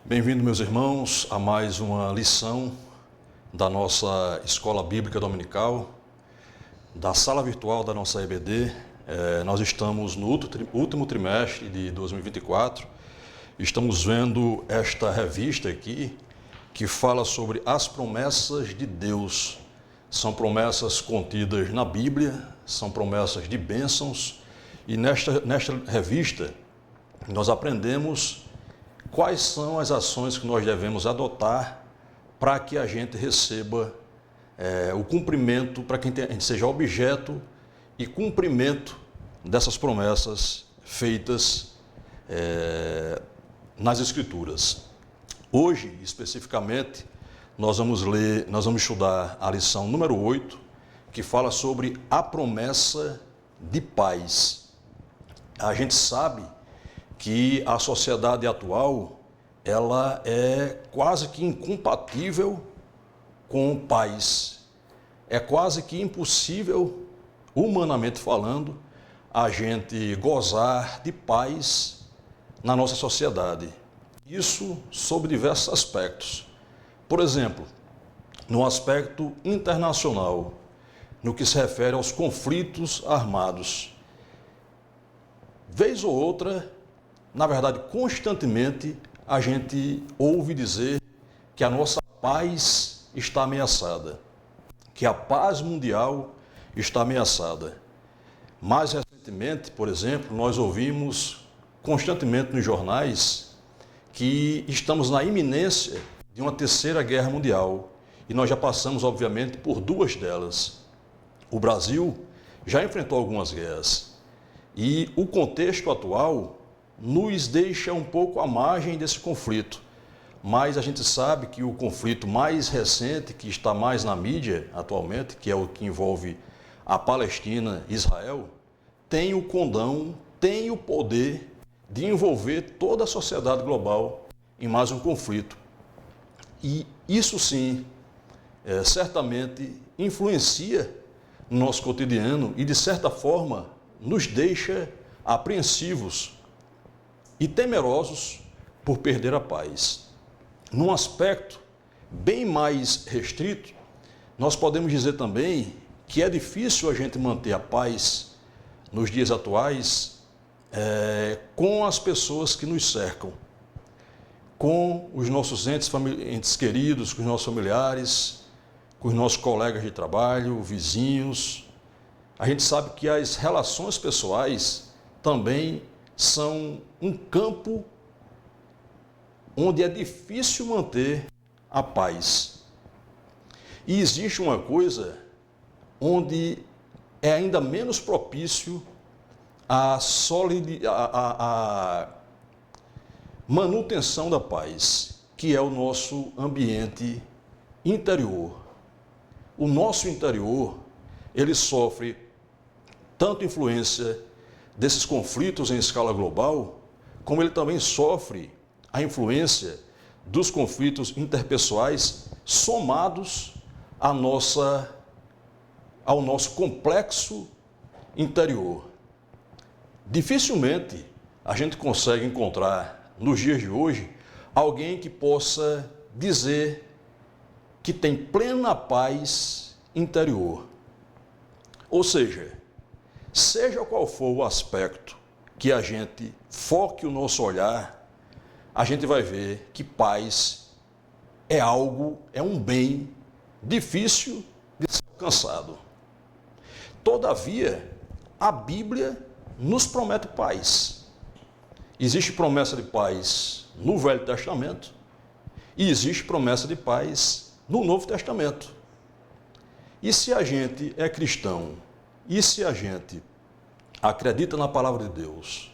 Bem-vindo, meus irmãos, a mais uma lição da nossa Escola Bíblica Dominical, da sala virtual da nossa EBD. Nós estamos no último trimestre de 2024. Estamos vendo esta revista aqui, que fala sobre as promessas de Deus. São promessas contidas na Bíblia, são promessas de bênçãos. E nesta revista, nós aprendemos quais são as ações que nós devemos adotar para que a gente receba o cumprimento, para que a gente seja objeto e cumprimento dessas promessas feitas nas Escrituras. Hoje, especificamente, nós vamos estudar a lição número 8, que fala sobre a promessa de paz. A gente sabe que a sociedade atual, ela é quase que incompatível com paz. É quase que impossível, humanamente falando, a gente gozar de paz na nossa sociedade. Isso sob diversos aspectos. Por exemplo, no aspecto internacional, no que se refere aos conflitos armados. Vez ou outra, na verdade, constantemente, a gente ouve dizer que a nossa paz está ameaçada, que a paz mundial está ameaçada. Mais recentemente, por exemplo, nós ouvimos constantemente nos jornais que estamos na iminência de uma terceira guerra mundial. E nós já passamos, obviamente, por duas delas. O Brasil já enfrentou algumas guerras. E o contexto atual nos deixa um pouco à margem desse conflito. Mas a gente sabe que o conflito mais recente, que está mais na mídia atualmente, que é o que envolve a Palestina e Israel, tem o condão, tem o poder de envolver toda a sociedade global em mais um conflito. E isso sim, certamente influencia no nosso cotidiano e, de certa forma, nos deixa apreensivos e temerosos por perder a paz. Num aspecto bem mais restrito, nós podemos dizer também que é difícil a gente manter a paz nos dias atuais com as pessoas que nos cercam, com os nossos entes queridos, com os nossos familiares, com os nossos colegas de trabalho, vizinhos. A gente sabe que as relações pessoais também são um campo onde é difícil manter a paz. E existe uma coisa onde é ainda menos propício a manutenção da paz, que é o nosso ambiente interior. O nosso interior, ele sofre tanto influência desses conflitos em escala global, como ele também sofre a influência dos conflitos interpessoais somados ao nosso complexo interior. Dificilmente a gente consegue encontrar, nos dias de hoje, alguém que possa dizer que tem plena paz interior. Ou seja qual for o aspecto que a gente foque o nosso olhar, a gente vai ver que paz é um bem difícil de ser alcançado. Todavia, a Bíblia nos promete paz. Existe promessa de paz no Velho Testamento e existe promessa de paz no Novo Testamento. E se a gente é cristão, e se a gente acredita na palavra de Deus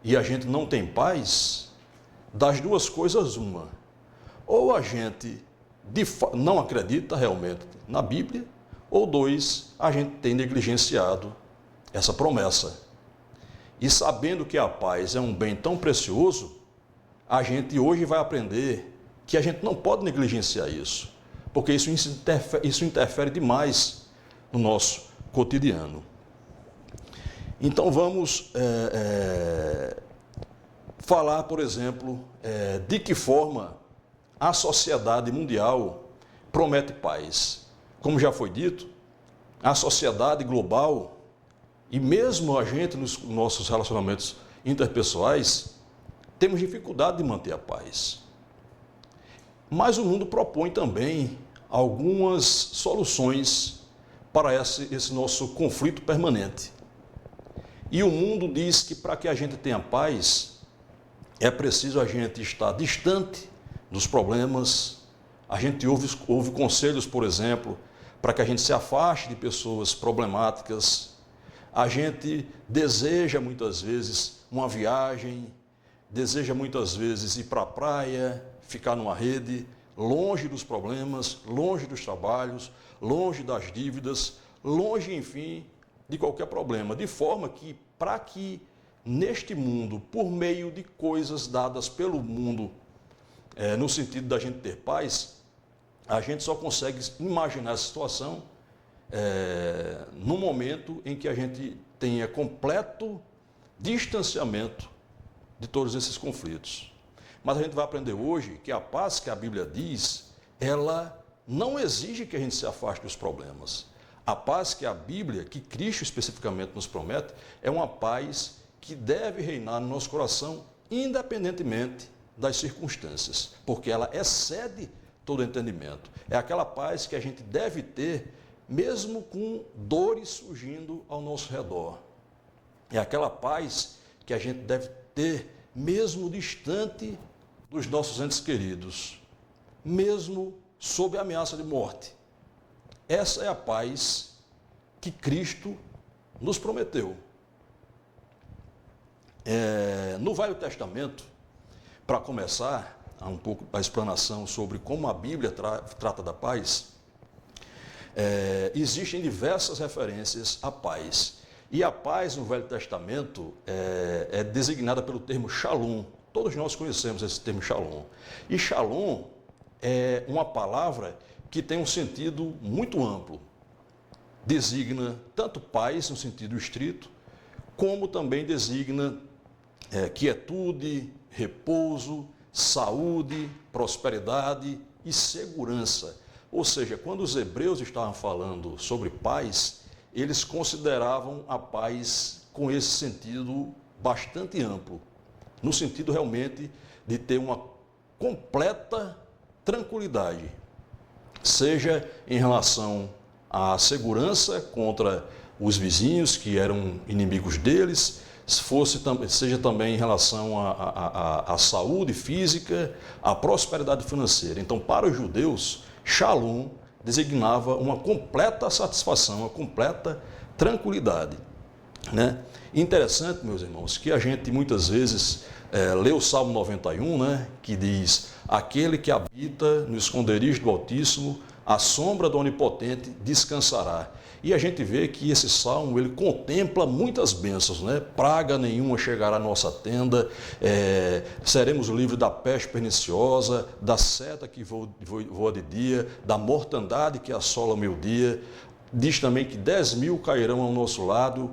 e a gente não tem paz, das duas coisas uma. Ou a gente não acredita realmente na Bíblia, ou dois, a gente tem negligenciado essa promessa. E sabendo que a paz é um bem tão precioso, a gente hoje vai aprender que a gente não pode negligenciar isso, porque isso interfere demais no nosso cotidiano. Então vamos falar, por exemplo, de que forma a sociedade mundial promete paz. Como já foi dito, a sociedade global e mesmo a gente nos nossos relacionamentos interpessoais temos dificuldade de manter a paz. Mas o mundo propõe também algumas soluções para esse nosso conflito permanente. E o mundo diz que para que a gente tenha paz, é preciso a gente estar distante dos problemas. A gente ouve conselhos, por exemplo, para que a gente se afaste de pessoas problemáticas. A gente deseja muitas vezes uma viagem, deseja muitas vezes ir para a praia, ficar numa rede, longe dos problemas, longe dos trabalhos, longe das dívidas, longe, enfim, de qualquer problema. De forma que, para que neste mundo, por meio de coisas dadas pelo mundo, no sentido da gente ter paz, a gente só consegue imaginar essa situação no momento em que a gente tenha completo distanciamento de todos esses conflitos. Mas a gente vai aprender hoje que a paz que a Bíblia diz, ela não exige que a gente se afaste dos problemas. A paz que a Bíblia, que Cristo especificamente nos promete, é uma paz que deve reinar no nosso coração, independentemente das circunstâncias, porque ela excede todo entendimento. É aquela paz que a gente deve ter, mesmo com dores surgindo ao nosso redor. É aquela paz que a gente deve ter, mesmo distante dos nossos entes queridos, mesmo sob a ameaça de morte. Essa é a paz que Cristo nos prometeu. No Velho Testamento, para começar um pouco a explanação sobre como a Bíblia trata da paz, existem diversas referências à paz. E a paz no Velho Testamento é designada pelo termo shalom. Todos nós conhecemos esse termo shalom. E shalom é uma palavra que tem um sentido muito amplo. Designa tanto paz no sentido estrito, como também designa quietude, repouso, saúde, prosperidade e segurança. Ou seja, quando os hebreus estavam falando sobre paz, eles consideravam a paz com esse sentido bastante amplo, no sentido realmente de ter uma completa tranquilidade, seja em relação à segurança contra os vizinhos que eram inimigos deles, seja também em relação à saúde física, à prosperidade financeira. Então, para os judeus, Shalom designava uma completa satisfação, uma completa tranquilidade, né? Interessante, meus irmãos, que a gente muitas vezes lê o Salmo 91, né, que diz: aquele que habita no esconderijo do Altíssimo, à sombra do Onipotente descansará. E a gente vê que esse salmo, ele contempla muitas bênçãos, né? Praga nenhuma chegará à nossa tenda, seremos livres da peste perniciosa, da seta que voa de dia, da mortandade que assola o meio-dia. Diz também que 10.000 cairão ao nosso lado,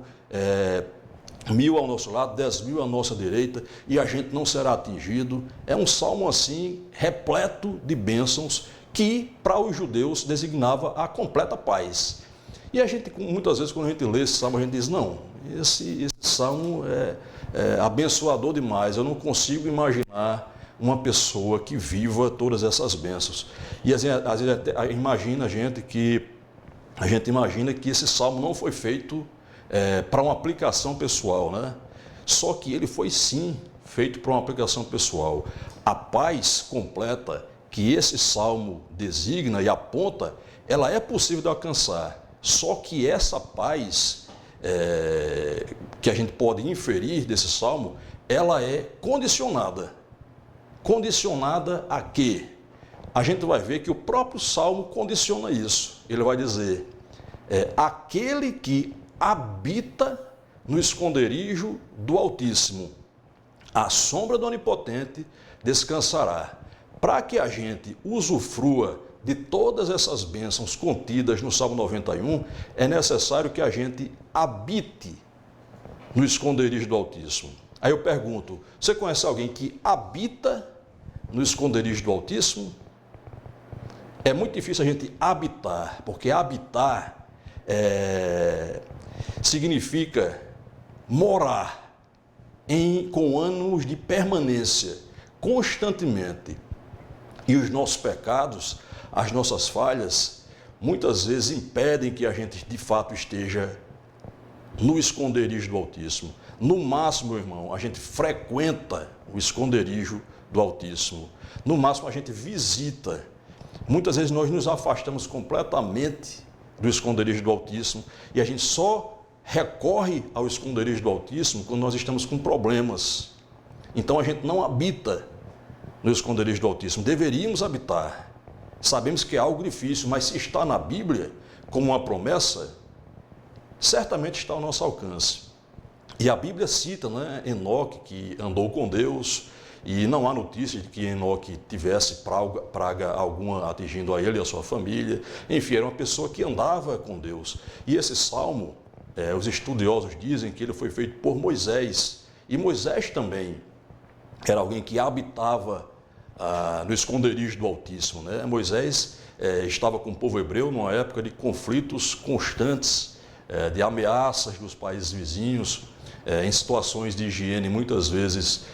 1.000 ao nosso lado, 10.000 à nossa direita, e a gente não será atingido. É um salmo assim, repleto de bênçãos, que para os judeus designava a completa paz. E a gente, muitas vezes, quando a gente lê esse salmo, a gente diz: não, esse salmo é abençoador demais, eu não consigo imaginar uma pessoa que viva todas essas bênçãos. E às vezes a gente imagina que esse salmo não foi feito para uma aplicação pessoal, né? Só que ele foi sim feito para uma aplicação pessoal. A paz completa que esse salmo designa e aponta, ela é possível de alcançar. Só que essa paz que a gente pode inferir desse salmo, ela é condicionada. Condicionada a quê? A gente vai ver que o próprio salmo condiciona isso. Ele vai dizer: aquele que habita no esconderijo do Altíssimo, à sombra do Onipotente descansará. Para que a gente usufrua de todas essas bênçãos contidas no Salmo 91, é necessário que a gente habite no esconderijo do Altíssimo. Aí eu pergunto, você conhece alguém que habita no esconderijo do Altíssimo? É muito difícil a gente habitar, porque habitar significa morar com anos de permanência, constantemente. E os nossos pecados, as nossas falhas, muitas vezes impedem que a gente de fato esteja no esconderijo do Altíssimo. No máximo, meu irmão, a gente frequenta o esconderijo do Altíssimo. No máximo, a gente visita. Muitas vezes nós nos afastamos completamente do esconderijo do Altíssimo e a gente só recorre ao esconderijo do Altíssimo quando nós estamos com problemas. Então a gente não habita no esconderijo do Altíssimo. Deveríamos habitar. Sabemos que é algo difícil, mas se está na Bíblia como uma promessa, certamente está ao nosso alcance. E a Bíblia cita, né, Enoque, que andou com Deus, e não há notícia de que Enoque tivesse praga alguma atingindo a ele e a sua família. Enfim, era uma pessoa que andava com Deus. E esse salmo, os estudiosos dizem que ele foi feito por Moisés. E Moisés também era alguém que habitava no esconderijo do Altíssimo, né? Moisés estava com o povo hebreu numa época de conflitos constantes, de ameaças dos países vizinhos, em situações de higiene muitas vezes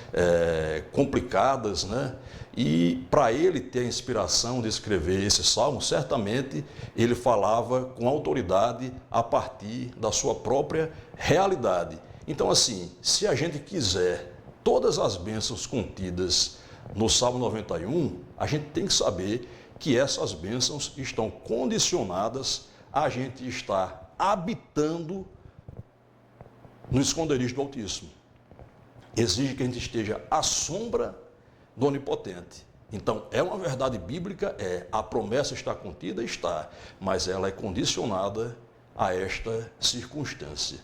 complicadas, né? E para ele ter a inspiração de escrever esse salmo, certamente ele falava com autoridade a partir da sua própria realidade. Então, assim, se a gente quiser todas as bênçãos contidas no Salmo 91, a gente tem que saber que essas bênçãos estão condicionadas a gente estar habitando no esconderijo do Altíssimo. Exige que a gente esteja à sombra do Onipotente. Então, é uma verdade bíblica, a promessa está contida, está, mas ela é condicionada a esta circunstância.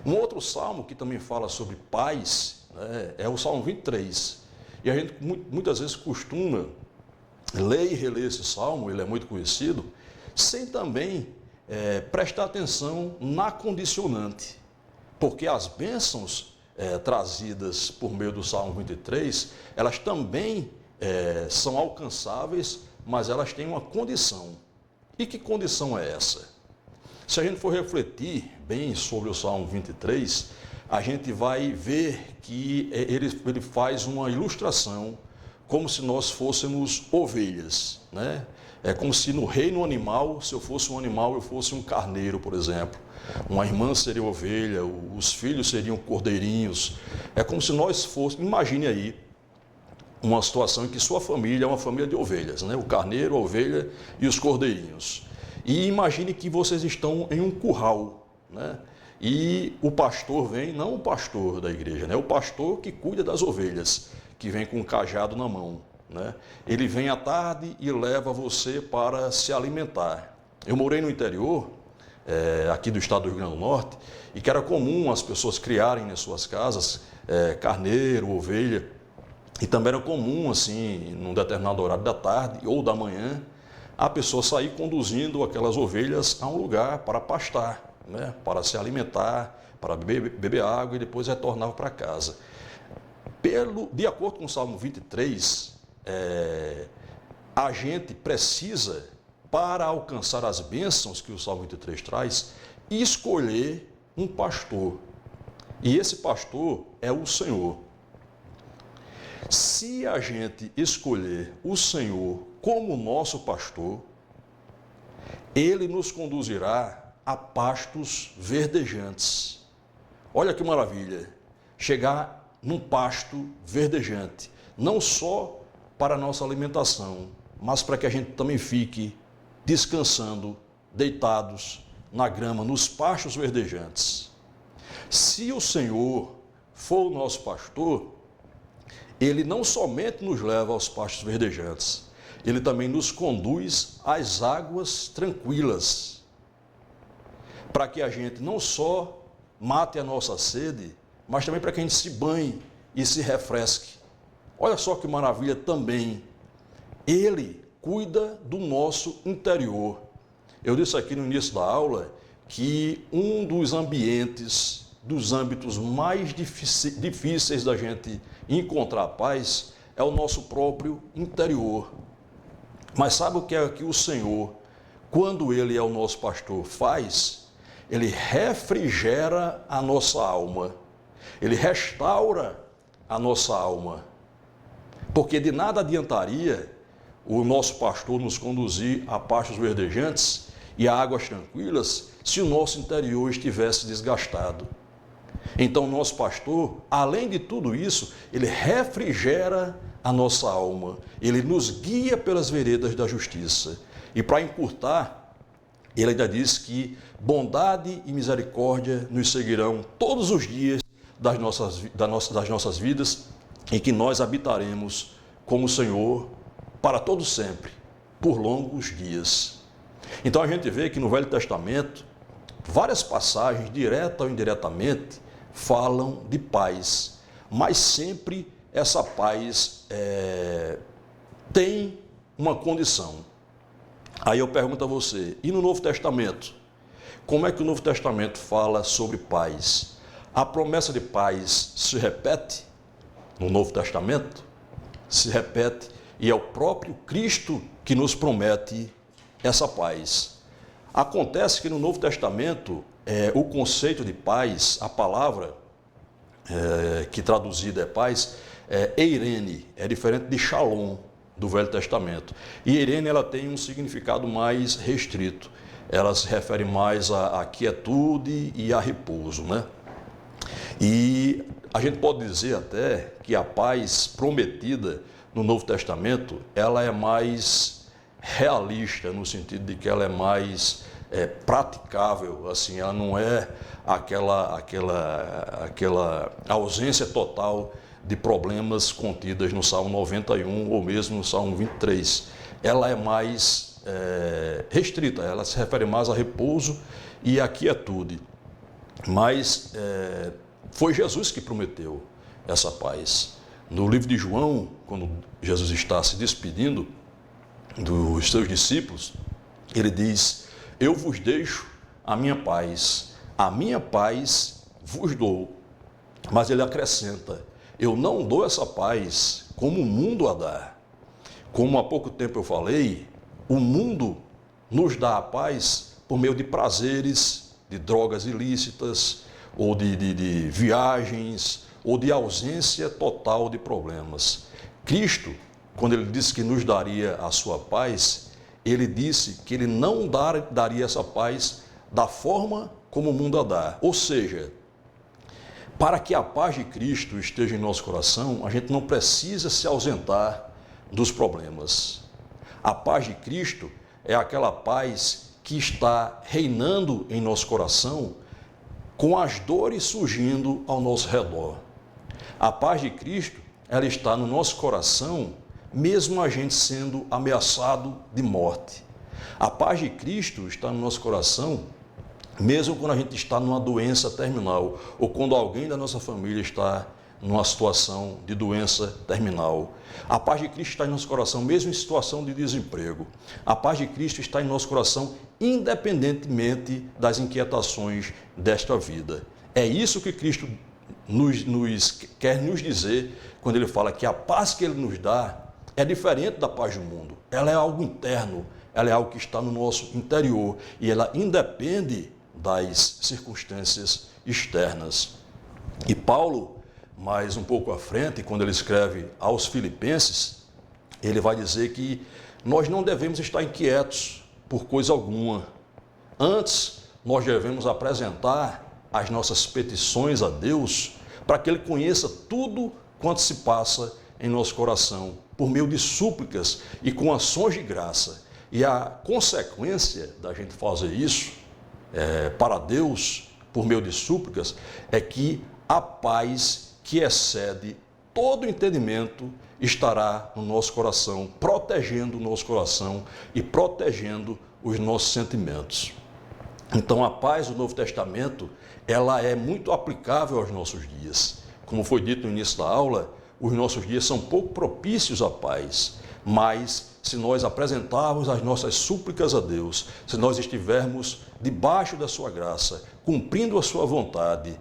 Um outro salmo que também fala sobre paz, né, é o Salmo 23. E a gente muitas vezes costuma ler e reler esse salmo, ele é muito conhecido, sem também prestar atenção na condicionante. Porque as bênçãos trazidas por meio do Salmo 23, elas também são alcançáveis, mas elas têm uma condição. E que condição é essa? Se a gente for refletir bem sobre o Salmo 23, a gente vai ver que ele faz uma ilustração como se nós fôssemos ovelhas, né? É como se no reino animal, se eu fosse um animal, eu fosse um carneiro, por exemplo. Uma irmã seria ovelha, os filhos seriam cordeirinhos. É como se nós fôssemos, imagine aí, uma situação em que sua família é uma família de ovelhas, né? O carneiro, a ovelha e os cordeirinhos. E imagine que vocês estão em um curral, né? E o pastor vem, não o pastor da igreja, né? O pastor que cuida das ovelhas, que vem com um cajado na mão, né? Ele vem à tarde e leva você para se alimentar. Eu morei no interior, aqui do estado do Rio Grande do Norte, e que era comum as pessoas criarem nas suas casas carneiro, ovelha, e também era comum, assim, num determinado horário da tarde ou da manhã, a pessoa sair conduzindo aquelas ovelhas a um lugar para pastar, né? Para se alimentar, para beber água e depois retornava para casa. De acordo com o Salmo 23, a gente precisa, para alcançar as bênçãos que o Salmo 23 traz, escolher um pastor. E esse pastor é o Senhor. Se a gente escolher o Senhor como nosso pastor, ele nos conduzirá a pastos verdejantes. Olha que maravilha, chegar num pasto verdejante, não só para a nossa alimentação, mas para que a gente também fique descansando, deitados na grama, nos pastos verdejantes. Se o Senhor for o nosso pastor, ele não somente nos leva aos pastos verdejantes, ele também nos conduz às águas tranquilas, para que a gente não só mate a nossa sede, mas também para que a gente se banhe e se refresque. Olha só que maravilha também, ele cuida do nosso interior. Eu disse aqui no início da aula que um dos ambientes dos âmbitos mais difíceis da gente encontrar paz é o nosso próprio interior. Mas sabe o que é que o Senhor, quando Ele é o nosso pastor, faz? Ele refrigera a nossa alma. Ele restaura a nossa alma. Porque de nada adiantaria o nosso pastor nos conduzir a pastos verdejantes e a águas tranquilas se o nosso interior estivesse desgastado. Então, o nosso pastor, além de tudo isso, ele refrigera a nossa alma, ele nos guia pelas veredas da justiça. E para encurtar, ele ainda diz que bondade e misericórdia nos seguirão todos os dias das nossas vidas, em que nós habitaremos com o Senhor para todo sempre, por longos dias. Então a gente vê que no Velho Testamento, várias passagens, direta ou indiretamente, falam de paz, mas sempre essa paz tem uma condição. Aí eu pergunto a você, e no Novo Testamento? Como é que o Novo Testamento fala sobre paz? A promessa de paz se repete no Novo Testamento? Se repete, e é o próprio Cristo que nos promete essa paz. Acontece que no Novo Testamento, o conceito de paz, a palavra que traduzida é paz, eirene, é diferente de shalom do Velho Testamento. E eirene ela tem um significado mais restrito. Ela se refere mais à quietude e a repouso, né? E a gente pode dizer até que a paz prometida no Novo Testamento, ela é mais realista, no sentido de que ela é mais praticável, assim, ela não é aquela ausência total de problemas contidas no Salmo 91 ou mesmo no Salmo 23. Ela é mais restrita, ela se refere mais a repouso e a quietude. Mas foi Jesus que prometeu essa paz. No livro de João, quando Jesus está se despedindo dos seus discípulos, ele diz: eu vos deixo a minha paz vos dou. Mas ele acrescenta: eu não dou essa paz como o mundo a dá. Como há pouco tempo eu falei, o mundo nos dá a paz por meio de prazeres, de drogas ilícitas, ou de viagens, ou de ausência total de problemas. Cristo, quando ele disse que nos daria a sua paz, ele disse que ele não daria essa paz da forma como o mundo a dá. Ou seja, para que a paz de Cristo esteja em nosso coração, a gente não precisa se ausentar dos problemas. A paz de Cristo é aquela paz que está reinando em nosso coração com as dores surgindo ao nosso redor. A paz de Cristo, ela está no nosso coração, mesmo a gente sendo ameaçado de morte. A paz de Cristo está no nosso coração, mesmo quando a gente está numa doença terminal, ou quando alguém da nossa família está numa situação de doença terminal. A paz de Cristo está em nosso coração, mesmo em situação de desemprego. A paz de Cristo está em nosso coração, independentemente das inquietações desta vida. É isso que Cristo quer nos dizer quando ele fala que a paz que ele nos dá é diferente da paz do mundo. Ela é algo interno, ela é algo que está no nosso interior e ela independe das circunstâncias externas. E Paulo, mais um pouco à frente, quando ele escreve aos Filipenses, ele vai dizer que nós não devemos estar inquietos por coisa alguma. Antes, nós devemos apresentar as nossas petições a Deus para que Ele conheça tudo quanto se passa em nosso coração, por meio de súplicas e com ações de graça. E a consequência da gente fazer isso para Deus, por meio de súplicas, é que a paz que excede todo entendimento estará no nosso coração, protegendo o nosso coração e protegendo os nossos sentimentos. Então a paz do Novo Testamento, ela é muito aplicável aos nossos dias. Como foi dito no início da aula, os nossos dias são pouco propícios à paz, mas se nós apresentarmos as nossas súplicas a Deus, se nós estivermos debaixo da sua graça, cumprindo a sua vontade,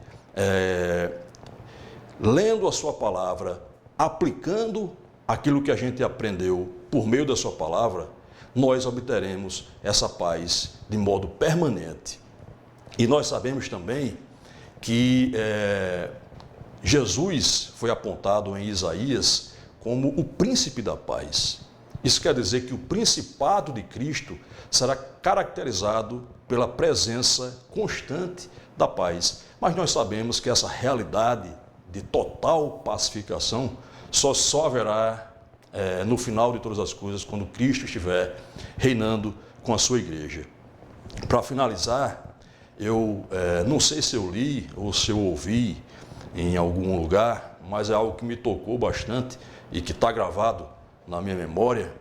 lendo a sua palavra, aplicando aquilo que a gente aprendeu por meio da sua palavra, nós obteremos essa paz de modo permanente. E nós sabemos também que Jesus foi apontado em Isaías como o príncipe da paz. Isso quer dizer que o principado de Cristo será caracterizado pela presença constante da paz. Mas nós sabemos que essa realidade de total pacificação só haverá no final de todas as coisas, quando Cristo estiver reinando com a sua igreja. Para finalizar, eu não sei se eu li ou se eu ouvi em algum lugar, mas é algo que me tocou bastante e que está gravado na minha memória,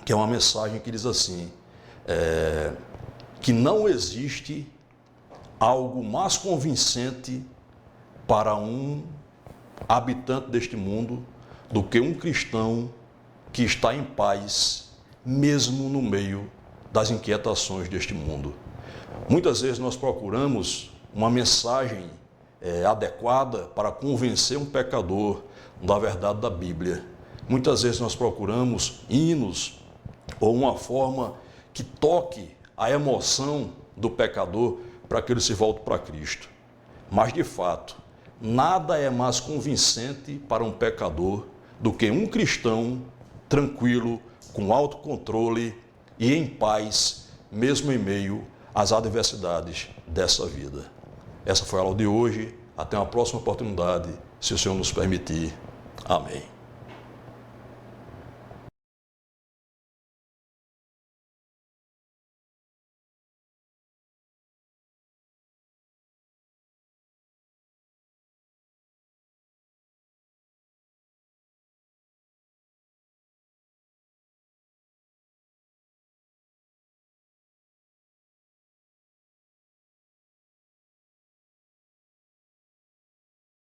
que é uma mensagem que diz assim, que não existe algo mais convincente para um habitante deste mundo do que um cristão que está em paz, mesmo no meio das inquietações deste mundo. Muitas vezes nós procuramos uma mensagem adequada para convencer um pecador da verdade da Bíblia. Muitas vezes nós procuramos hinos ou uma forma que toque a emoção do pecador para que ele se volte para Cristo. Mas, de fato, nada é mais convincente para um pecador do que um cristão tranquilo, com autocontrole e em paz, mesmo em meio às adversidades dessa vida. Essa foi a aula de hoje. Até uma próxima oportunidade, se o Senhor nos permitir. Amém.